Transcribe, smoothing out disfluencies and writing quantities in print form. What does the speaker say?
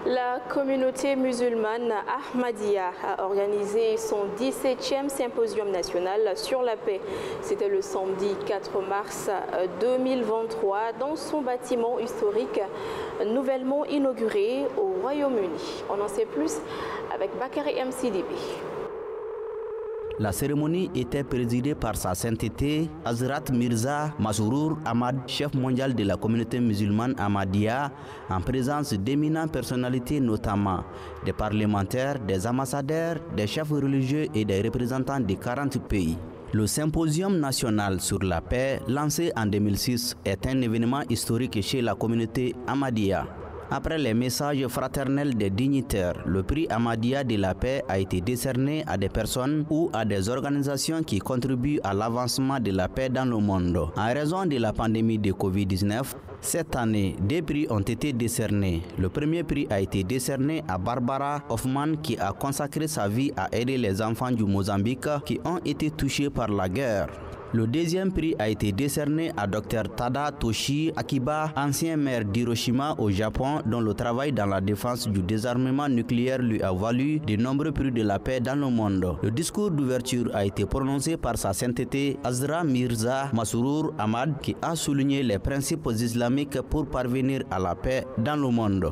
La communauté musulmane Ahmadiyya a organisé son 17e symposium national sur la paix. C'était le samedi 4 mars 2023 dans son bâtiment historique nouvellement inauguré au Royaume-Uni. On en sait plus avec Bakary M. Sidibé. La cérémonie était présidée par sa sainteté Hazrat Mirza Masrour Ahmad, chef mondial de la communauté musulmane Ahmadiyya, en présence d'éminentes personnalités, notamment des parlementaires, des ambassadeurs, des chefs religieux et des représentants de 40 pays. Le symposium national sur la paix, lancé en 2006, est un événement historique chez la communauté Ahmadiyya. Après les messages fraternels des dignitaires, le prix Ahmadiyya de la paix a été décerné à des personnes ou à des organisations qui contribuent à l'avancement de la paix dans le monde. En raison de la pandémie de Covid-19, cette année, deux prix ont été décernés. Le premier prix a été décerné à Barbara Hoffman qui a consacré sa vie à aider les enfants du Mozambique qui ont été touchés par la guerre. Le deuxième prix a été décerné à Dr Tada Toshi Akiba, ancien maire d'Hiroshima au Japon, dont le travail dans la défense du désarmement nucléaire lui a valu de nombreux prix de la paix dans le monde. Le discours d'ouverture a été prononcé par sa sainteté Hazrat Mirza Masrour Ahmad qui a souligné les principes islamiques pour parvenir à la paix dans le monde.